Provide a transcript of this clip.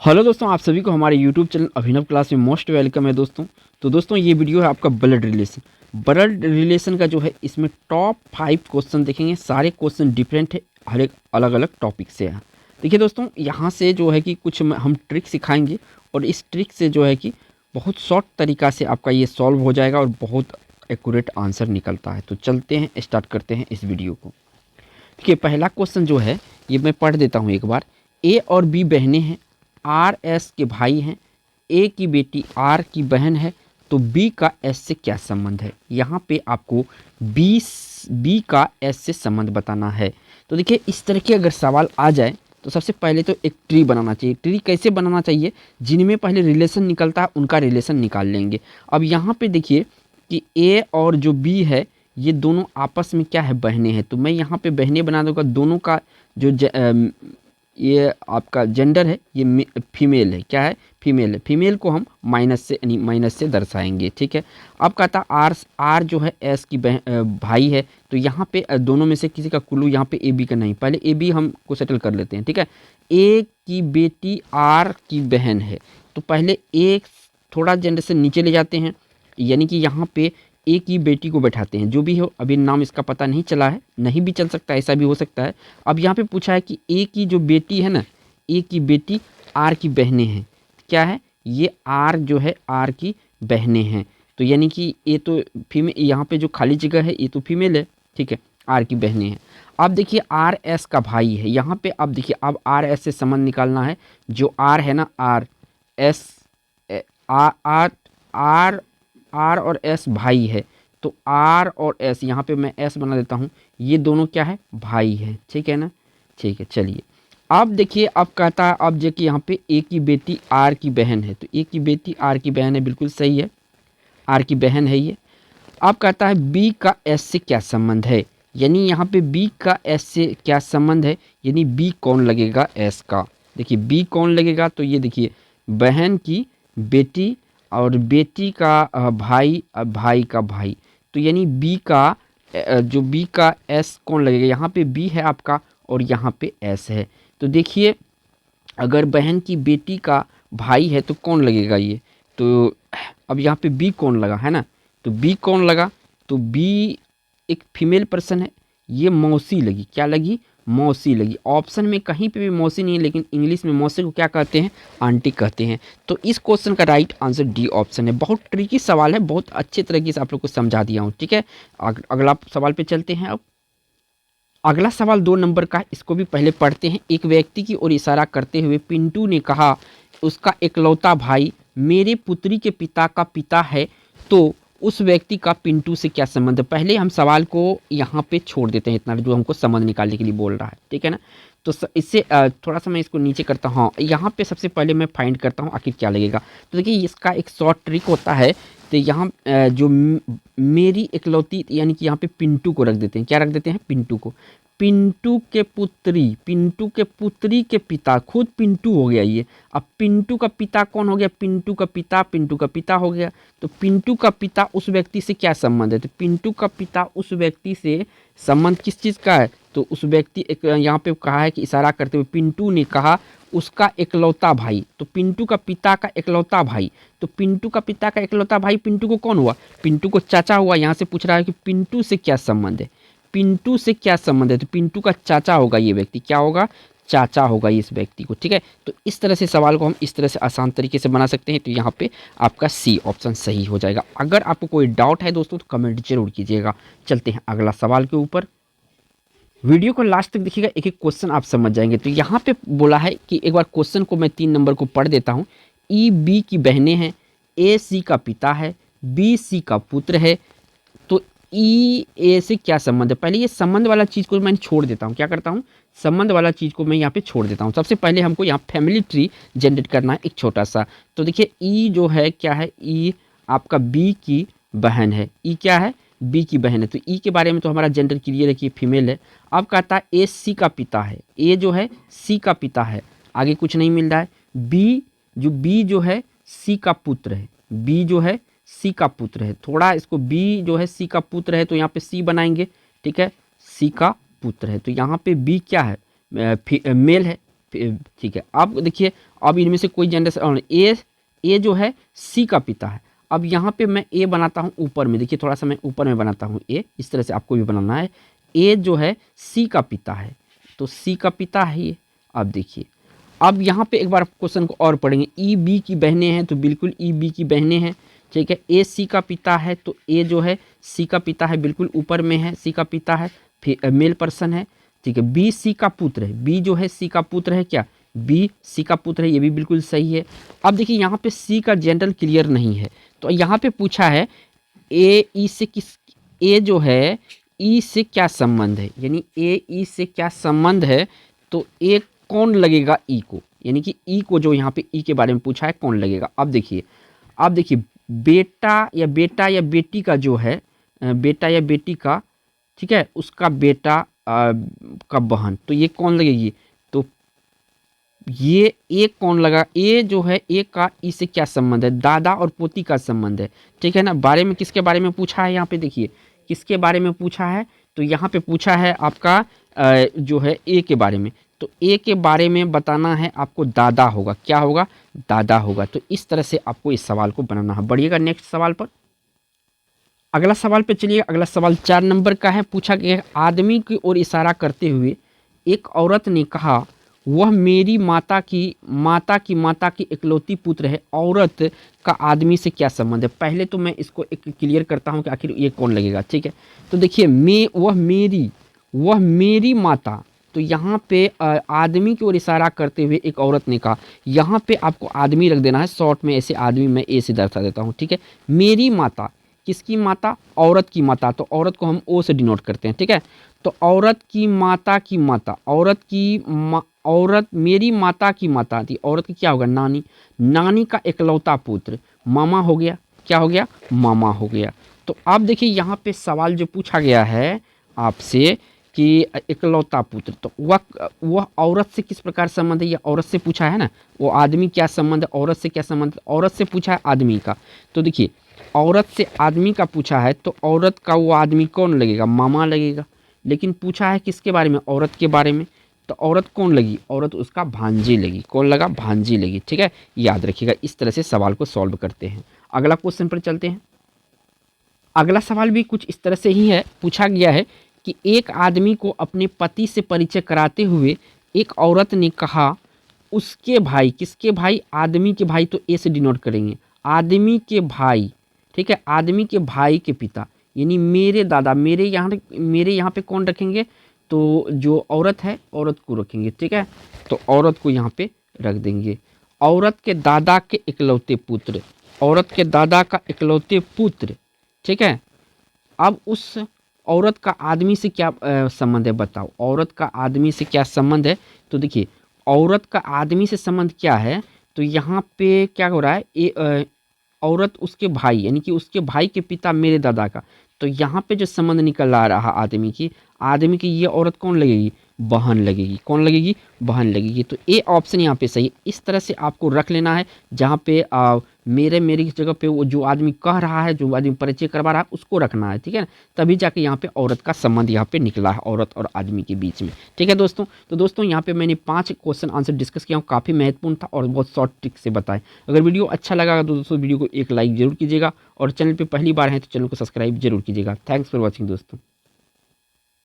Hello दोस्तों, आप सभी को हमारे यूट्यूब चैनल अभिनव क्लास में मोस्ट वेलकम है दोस्तों। तो दोस्तों ये वीडियो है आपका ब्लड रिलेशन। ब्लड रिलेशन का जो है इसमें टॉप 5 क्वेश्चन देखेंगे। सारे क्वेश्चन डिफरेंट है, हर एक अलग अलग टॉपिक से है। देखिए दोस्तों, यहाँ से जो है कि कुछ हम ट्रिक सिखाएंगे और इस ट्रिक से जो है कि बहुत शॉर्ट तरीका से आपका ये सॉल्व हो जाएगा और बहुत एक्यूरेट आंसर निकलता है। तो चलते हैं, स्टार्ट करते हैं इस वीडियो को। देखिए पहला क्वेश्चन जो है ये मैं पढ़ देता हूँ एक बार। ए और बी बहनें हैं, आर एस के भाई हैं, ए की बेटी आर की बहन है, तो बी का एस से क्या संबंध है। यहाँ पे आपको बी का एस से संबंध बताना है। तो देखिए इस तरह के अगर सवाल आ जाए तो सबसे पहले तो एक ट्री बनाना चाहिए। ट्री कैसे बनाना चाहिए, जिनमें पहले रिलेशन निकलता है उनका रिलेशन निकाल लेंगे। अब यहाँ पे देखिए कि ए और जो बी है ये दोनों आपस में क्या है, बहनें हैं। तो मैं यहाँ पे बहनें बना दूंगा। दोनों का जो ये आपका जेंडर है ये फीमेल है। क्या है, फीमेल है। फीमेल को हम माइनस से यानी माइनस से दर्शाएंगे, ठीक है। अब कहता आर जो है एस की भाई है। तो यहाँ पे दोनों में से किसी का कुल्लू, यहाँ पे ए बी का नहीं। पहले ए बी हम को सेटल कर लेते हैं, ठीक है। ए की बेटी आर की बहन है, तो पहले एक थोड़ा जेंडर से नीचे ले जाते हैं, यानी कि यहाँ पे ए की बेटी को बैठाते हैं। जो भी हो, अभी नाम इसका पता नहीं चला है, नहीं भी चल सकता, ऐसा भी हो सकता है। अब यहाँ पे पूछा है कि ए की जो बेटी है ना, ए की बेटी आर की बहनें हैं। क्या है ये, आर जो है आर की बहनें हैं। तो यानी कि ये तो फीमेल, यहाँ पे जो खाली जगह है ये तो फीमेल है, ठीक है, आर की बहनें हैं। अब देखिए आर एस का भाई है। यहाँ पे अब देखिए, अब आर एस से संबंध निकालना है। जो आर है ना, R S R R R R और एस भाई है। तो आर और एस, यहाँ पे मैं एस बना देता हूँ, ये दोनों क्या है, भाई है, ठीक है ना। ठीक है, चलिए अब देखिए, अब कहता है, अब देखिए यहाँ पे ए की बेटी आर की बहन है। तो ए की बेटी आर की बहन है, बिल्कुल सही है, आर की बहन है ये। अब कहता है बी का एस से क्या संबंध है, यानी यहाँ पे बी का एस से क्या संबंध है, यानी बी कौन लगेगा एस का। देखिए बी कौन लगेगा, तो ये देखिए बहन की बेटी और बेटी का भाई, भाई का भाई। तो यानी बी का जो बी का एस कौन लगेगा, यहाँ पे बी है आपका और यहाँ पे एस है। तो देखिए अगर बहन की बेटी का भाई है तो कौन लगेगा ये। तो अब यहाँ पे बी कौन लगा है ना, तो बी कौन लगा, तो बी एक फीमेल पर्सन है, ये मौसी लगी। क्या लगी, मौसी लगी। ऑप्शन में कहीं पे भी मौसी नहीं है, लेकिन इंग्लिश में मौसी को क्या कहते हैं, आंटी कहते हैं। तो इस क्वेश्चन का राइट आंसर डी ऑप्शन है। बहुत ट्रिकी सवाल है, बहुत अच्छे तरीके से आप लोग को समझा दिया हूँ, ठीक है। अगला सवाल पे चलते हैं। अब अगला सवाल 2 नंबर का, इसको भी पहले पढ़ते हैं। एक व्यक्ति की ओर इशारा करते हुए पिंटू ने कहा, उसका इकलौता भाई मेरे पुत्री के पिता का पिता है, तो उस व्यक्ति का पिंटू से क्या संबंध है। पहले हम सवाल को यहाँ पे छोड़ देते हैं, इतना जो हमको संबंध निकालने के लिए बोल रहा है, ठीक है ना। तो इससे थोड़ा सा मैं इसको नीचे करता हूँ। यहाँ पे सबसे पहले मैं फाइंड करता हूँ आखिर क्या लगेगा। तो देखिए इसका एक शॉर्ट ट्रिक होता है। तो यहाँ जो मेरी इकलौती, यानी कि यहाँ पे पिंटू को रख देते हैं। क्या रख देते हैं, पिंटू को। पिंटू के पुत्री, पिंटू के पुत्री के पिता, खुद पिंटू हो गया ये। अब पिंटू का पिता कौन हो गया, पिंटू का पिता, पिंटू का पिता हो गया। तो पिंटू का पिता उस व्यक्ति से क्या संबंध है, तो पिंटू का पिता उस व्यक्ति से संबंध किस चीज़ का है, तो उस व्यक्ति एक यहाँ पे कहा है कि इशारा करते हुए पिंटू ने कहा उसका इकलौता भाई। तो पिंटू का पिता का इकलौता भाई, तो पिंटू का पिता का इकलौता भाई पिंटू को कौन हुआ, पिंटू को चाचा हुआ। यहाँ से पूछ रहा है कि पिंटू से क्या संबंध है, पिंटू से क्या संबंध है, तो पिंटू का चाचा होगा ये व्यक्ति। क्या होगा, चाचा होगा इस व्यक्ति को, ठीक है। तो इस तरह से सवाल को हम इस तरह से आसान तरीके से बना सकते हैं। तो यहाँ पे आपका सी ऑप्शन सही हो जाएगा। अगर आपको कोई डाउट है दोस्तों तो कमेंट जरूर कीजिएगा। चलते हैं अगला सवाल के ऊपर। वीडियो को लास्ट तक देखिएगा, एक एक क्वेश्चन आप समझ जाएंगे। तो यहाँ पे बोला है कि एक बार क्वेश्चन को मैं 3 नंबर को पढ़ देता हूँ। ई बी की बहनें हैं, ए सी का पिता है, बी सी का पुत्र है, तो ई ए से क्या संबंध है। पहले ये संबंध वाला चीज़ को मैं छोड़ देता हूँ। क्या करता हूँ, संबंध वाला चीज़ को मैं यहाँ पे छोड़ देता हूँ। सबसे पहले हमको यहाँ फैमिली ट्री जनरेट करना है एक छोटा सा। तो देखिए ई जो है क्या है, ई आपका बी की बहन है। ई क्या है, बी की बहन है। तो ई के बारे में तो हमारा जेंडर क्लियर है कि फीमेल है। अब कहता है ए सी का पिता है, ए जो है सी का पिता है, आगे कुछ नहीं मिल रहा है। बी जो है सी का पुत्र है, बी जो है सी का पुत्र है। थोड़ा इसको, बी जो है सी का पुत्र है तो यहाँ पे सी बनाएंगे, ठीक है, सी का पुत्र है। तो यहाँ पे बी क्या है, मेल है, ठीक है, अब देखिए अब इनमें से कोई जनरेशन ए जो है सी का पिता है। अब यहाँ पे मैं ए बनाता हूँ ऊपर में, देखिए थोड़ा सा मैं ऊपर में बनाता हूँ ए, इस तरह से आपको भी बनाना है। ए जो है सी का पिता है, तो सी का पिता है ये। अब देखिए अब यहाँ पे एक बार क्वेश्चन को और पढ़ेंगे, ई बी की बहनें हैं तो बिल्कुल ई बी की बहनें हैं, ठीक है। ए सी का पिता है तो ए जो है सी का पिता है, बिल्कुल ऊपर में है, सी का पिता है, फिर मेल पर्सन है, ठीक है। बी सी का पुत्र है, बी जो है सी का पुत्र है, क्या बी सी का पुत्र है, ये भी बिल्कुल सही है। अब देखिए यहाँ पे सी का जेंडर क्लियर नहीं है, तो यहाँ पे पूछा है ए ई से किस, ए जो है ई से क्या संबंध है, यानी ए ई से क्या संबंध है, तो ए कौन लगेगा ई को, यानी कि ई को जो यहाँ पे ई के बारे में पूछा है कौन लगेगा। अब देखिए बेटा या बेटी का जो है बेटा या बेटी का, ठीक है, उसका बेटा का बहन, तो ये कौन लगेगी, तो ये ए कौन लगा, ए जो है ए का ई से क्या संबंध है, दादा और पोती का संबंध है, ठीक है ना। बारे में किसके बारे में पूछा है, यहाँ पे देखिए किसके बारे में पूछा है, तो यहाँ पे पूछा है आपका जो है ए के बारे में, तो ए के बारे में बताना है आपको, दादा होगा, क्या होगा, दादा होगा। तो इस तरह से आपको इस सवाल को बनाना है। बढ़िएगा नेक्स्ट सवाल पर, अगला सवाल पे चलिए। अगला सवाल 4 नंबर का है, पूछा गया आदमी की ओर इशारा करते हुए एक औरत ने कहा वह मेरी माता की इकलौती पुत्र है। औरत का आदमी से क्या संबंध है, पहले तो मैं इसको एक क्लियर करता हूँ कि आखिर ये कौन लगेगा, ठीक है। तो देखिए वह मेरी माता, तो यहाँ पे आदमी की ओर इशारा करते हुए एक औरत ने कहा, यहाँ पे आपको आदमी रख देना है शॉर्ट में, ऐसे आदमी मैं ए से दर्शा देता हूँ, ठीक है। मेरी माता, किसकी माता, औरत की माता, तो औरत को हम ओ से डिनोट करते हैं, ठीक है। तो औरत की माता, औरत मेरी माता की माता थी, औरत की क्या होगा, नानी का इकलौता पुत्र, मामा हो गया, क्या हो गया, मामा हो गया। तो आप देखिए यहाँ पे सवाल जो पूछा गया है आपसे कि इकलौता पुत्र, तो वह औरत से किस प्रकार संबंध है, ये औरत से पूछा है ना, वो आदमी क्या संबंध है, औरत से क्या संबंध है, औरत से पूछा है आदमी का, तो देखिए औरत से आदमी का पूछा है तो औरत का वो आदमी कौन लगेगा, मामा लगेगा। लेकिन पूछा है किसके बारे में, औरत के बारे में, तो औरत कौन लगी, औरत उसका भांजी लगी, कौन लगा, भांजी लगी, ठीक है। याद रखिएगा, इस तरह से सवाल को सॉल्व करते हैं। अगला क्वेश्चन पर चलते हैं। अगला सवाल भी कुछ इस तरह से ही है, पूछा गया है कि एक आदमी को अपने पति से परिचय कराते हुए एक औरत ने कहा उसके भाई, किसके भाई, आदमी के भाई, तो ए से डिनोट करेंगे, आदमी के भाई, ठीक है, आदमी के भाई के पिता, यानी मेरे दादा, मेरे यहाँ पे कौन रखेंगे, तो जो औरत है औरत को रखेंगे, ठीक है। तो औरत को यहाँ पे रख देंगे, औरत के दादा के इकलौते पुत्र, औरत के दादा का इकलौते पुत्र, ठीक है। अब उस औरत का आदमी से क्या संबंध है, बताओ, औरत का आदमी से क्या संबंध है, तो देखिए औरत का आदमी से संबंध क्या है, तो यहाँ पे क्या हो रहा है, औरत उसके भाई, यानी कि उसके भाई के पिता मेरे दादा का, तो यहाँ पे जो संबंध निकल आ रहा आदमी की ये औरत कौन लगेगी, बहन लगेगी, कौन लगेगी, बहन लगेगी। तो ए ऑप्शन यहाँ पे सही। इस तरह से आपको रख लेना है, जहाँ पे मेरी जगह पे वो जो आदमी कह रहा है, जो आदमी परिचय करवा रहा है, उसको रखना है, ठीक है ना। तभी जाके यहाँ पे औरत का संबंध यहाँ पे निकला है, औरत और आदमी के बीच में, ठीक है दोस्तों। तो दोस्तों यहाँ पे मैंने 5 क्वेश्चन आंसर डिस्कस किया हूँ, काफ़ी महत्वपूर्ण था और बहुत शॉर्ट ट्रिक से बताए। अगर वीडियो अच्छा लगा तो दोस्तों वीडियो को एक लाइक जरूर कीजिएगा, और चैनल पर पहली बार है तो चैनल को सब्सक्राइब जरूर कीजिएगा। थैंक्स फॉर वॉचिंग दोस्तों।